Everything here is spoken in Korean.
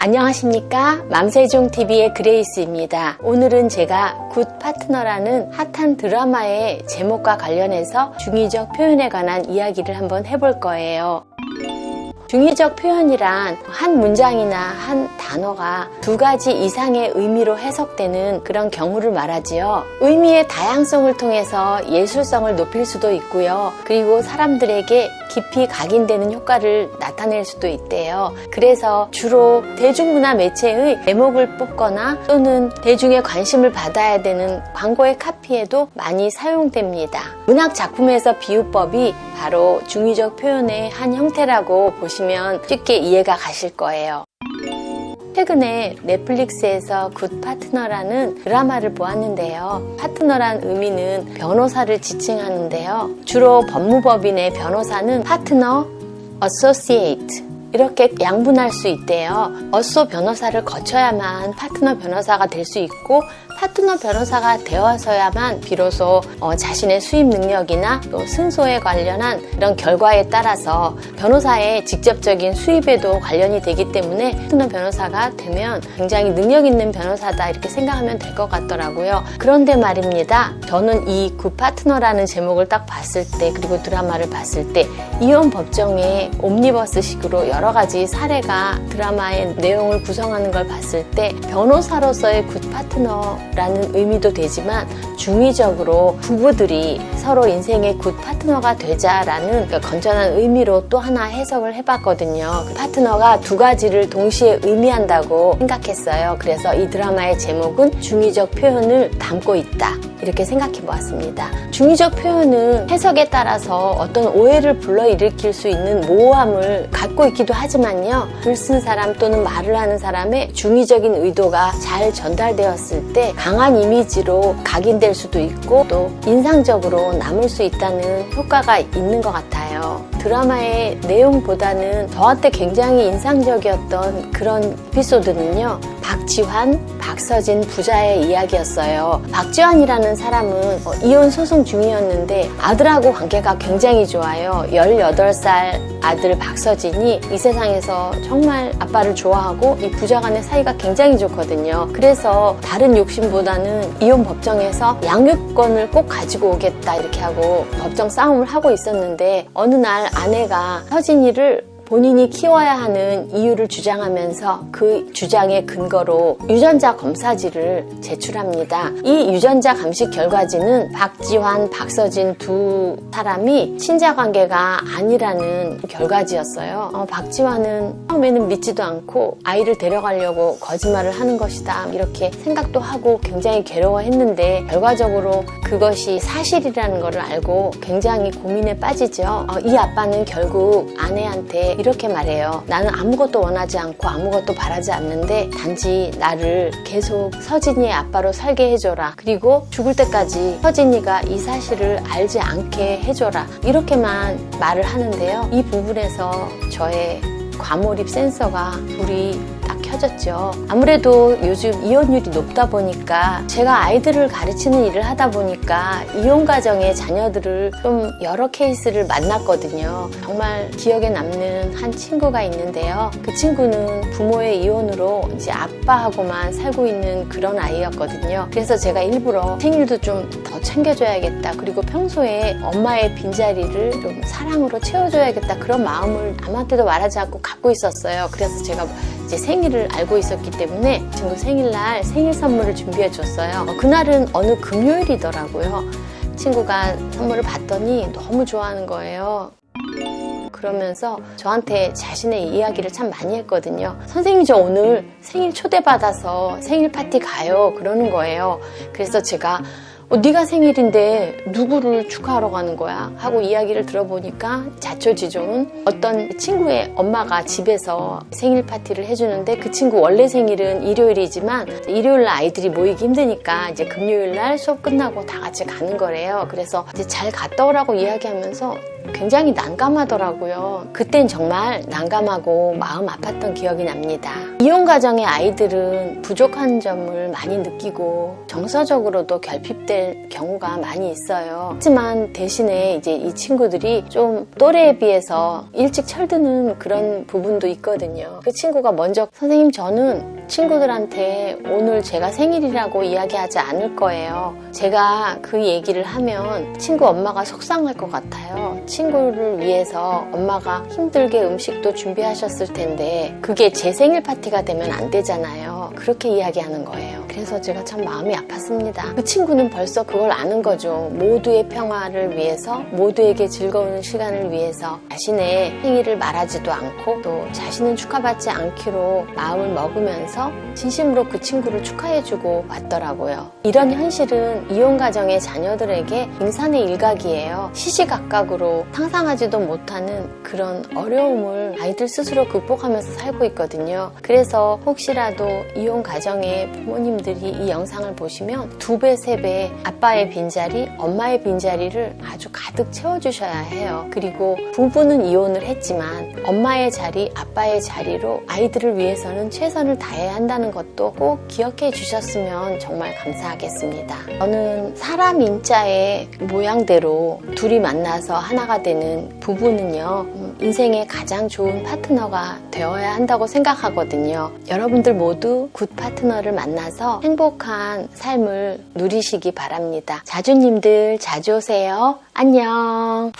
안녕하십니까? 맘세종TV의 그레이스입니다. 오늘은 제가 굿 파트너라는 핫한 드라마의 제목과 관련해서 중의적 표현에 관한 이야기를 한번 해볼 거예요. 중의적 표현이란 한 문장이나 한 단어가 두 가지 이상의 의미로 해석되는 그런 경우를 말하지요. 의미의 다양성을 통해서 예술성을 높일 수도 있고요. 그리고 사람들에게 깊이 각인되는 효과를 나타낼 수도 있대요. 그래서 주로 대중문화 매체의 제목을 뽑거나 또는 대중의 관심을 받아야 되는 광고의 카피에도 많이 사용됩니다. 문학 작품에서 비유법이 바로 중의적 표현의 한 형태라고 보시면 쉽게 이해가 가실 거예요. 최근에 넷플릭스에서 굿 파트너라는 드라마를 보았는데요. 파트너란 의미는 변호사를 지칭하는데요. 주로 법무법인의 변호사는 파트너, 어소시에이트 이렇게 양분할 수 있대요. 어소 변호사를 거쳐야만 파트너 변호사가 될 수 있고 파트너 변호사가 되어서야만 비로소 자신의 수입 능력이나 또 승소에 관련한 이런 결과에 따라서 변호사의 직접적인 수입에도 관련이 되기 때문에 파트너 변호사가 되면 굉장히 능력 있는 변호사다 이렇게 생각하면 될 것 같더라고요. 그런데 말입니다. 저는 이 굿 파트너라는 제목을 딱 봤을 때 그리고 드라마를 봤을 때 이혼 법정의 옴니버스식으로 여러 가지 사례가 드라마의 내용을 구성하는 걸 봤을 때 변호사로서의 굿 파트너라는 의미도 되지만 중의적으로 부부들이 서로 인생의 굿 파트너가 되자라는 건전한 의미로 또 하나 해석을 해봤거든요. 파트너가 두 가지를 동시에 의미한다고 생각했어요. 그래서 이 드라마의 제목은 중의적 표현을 담고 있다 이렇게 생각해 보았습니다. 중의적 표현은 해석에 따라서 어떤 오해를 불러일으킬 수 있는 모호함을 갖고 있기도 하지만요. 글 쓴 사람 또는 말을 하는 사람의 중의적인 의도가 잘 전달되었을 때 강한 이미지로 각인될 수도 있고 또 인상적으로 남을 수 있다는 효과가 있는 것 같아요. 드라마의 내용보다는 저한테 굉장히 인상적이었던 그런 에피소드는요. 박지환, 박서진 부자의 이야기였어요. 박지환이라는 사람은 이혼 소송 중이었는데 아들하고 관계가 굉장히 좋아요. 18살 아들 박서진이 이 세상에서 정말 아빠를 좋아하고 이 부자 간의 사이가 굉장히 좋거든요. 그래서 다른 욕심보다는 이혼 법정에서 양육권을 꼭 가지고 오겠다 이렇게 하고 법정 싸움을 하고 있었는데 어느 날 아내가 서진이를 본인이 키워야 하는 이유를 주장하면서 그 주장의 근거로 유전자 검사지를 제출합니다. 이 유전자 감식 결과지는 박지환, 박서진 두 사람이 친자관계가 아니라는 결과지였어요. 박지환은 처음에는 믿지도 않고 아이를 데려가려고 거짓말을 하는 것이다 이렇게 생각도 하고 굉장히 괴로워했는데 결과적으로 그것이 사실이라는 것을 알고 굉장히 고민에 빠지죠. 이 아빠는 결국 아내한테 이렇게 말해요. 나는 아무것도 원하지 않고 아무것도 바라지 않는데 단지 나를 계속 서진이의 아빠로 살게 해줘라. 그리고 죽을 때까지 서진이가 이 사실을 알지 않게 해줘라. 이렇게만 말을 하는데요. 이 부분에서 저의 과몰입 센서가 불이 딱 켜졌죠. 아무래도 요즘 이혼율이 높다 보니까 제가 아이들을 가르치는 일을 하다 보니까 이혼 가정의 자녀들을 좀 여러 케이스를 만났거든요. 정말 기억에 남는 한 친구가 있는데요. 그 친구는 부모의 이혼으로 이제 아빠하고만 살고 있는 그런 아이였거든요. 그래서 제가 일부러 생일도 좀 더 챙겨줘야겠다. 그리고 평소에 엄마의 빈자리를 좀 사랑으로 채워줘야겠다. 그런 마음을 남한테도 말하지 않고 갖고 있었어요. 그래서 제가 이제 생일을 알고 있었기 때문에 친구 생일날 생일 선물을 준비해 줬어요. 그날은 어느 금요일이더라고요. 친구가 선물을 받더니 너무 좋아하는 거예요. 그러면서 저한테 자신의 이야기를 참 많이 했거든요. 선생님 저 오늘 생일 초대받아서 생일 파티 가요 그러는 거예요. 그래서 제가 네가 생일인데 누구를 축하하러 가는 거야? 하고 이야기를 들어보니까 자초지종은 어떤 친구의 엄마가 집에서 생일 파티를 해주는데 그 친구 원래 생일은 일요일이지만 일요일날 아이들이 모이기 힘드니까 이제 금요일날 수업 끝나고 다 같이 가는 거래요. 그래서 이제 잘 갔다 오라고 이야기하면서 굉장히 난감하더라고요. 그땐 정말 난감하고 마음 아팠던 기억이 납니다. 이혼 가정의 아이들은 부족한 점을 많이 느끼고 정서적으로도 결핍될 경우가 많이 있어요. 하지만 대신에 이제 이 친구들이 좀 또래에 비해서 일찍 철드는 그런 부분도 있거든요. 그 친구가 먼저 선생님 저는 친구들한테 오늘 제가 생일이라고 이야기하지 않을 거예요. 제가 그 얘기를 하면 친구 엄마가 속상할 것 같아요. 친구를 위해서 엄마가 힘들게 음식도 준비하셨을 텐데 그게 제 생일 파티가 되면 안 되잖아요. 그렇게 이야기하는 거예요. 그래서 제가 참 마음이 아팠습니다. 그 친구는 벌써 그걸 아는 거죠. 모두의 평화를 위해서, 모두에게 즐거운 시간을 위해서 자신의 생일을 말하지도 않고 또 자신은 축하받지 않기로 마음을 먹으면서 진심으로 그 친구를 축하해주고 왔더라고요. 이런 현실은 이혼 가정의 자녀들에게 빙산의 일각이에요. 시시각각으로 상상하지도 못하는 그런 어려움을 아이들 스스로 극복하면서 살고 있거든요. 그래서 혹시라도 이혼 가정의 부모님들이 이 영상을 보시면 2배, 3배 아빠의 빈자리, 엄마의 빈자리를 아주 가득 채워주셔야 해요. 그리고 부부는 이혼을 했지만 엄마의 자리, 아빠의 자리로 아이들을 위해서는 최선을 다해야 한다는 것도 꼭 기억해 주셨으면 정말 감사하겠습니다. 저는 사람 인자의 모양대로 둘이 만나서 하나가 되는 부부는요, 인생의 가장 좋은 파트너가 되어야 한다고 생각하거든요. 여러분들 모두 굿 파트너를 만나서 행복한 삶을 누리시기 바랍니다. 자주님들 자주 오세요. 안녕.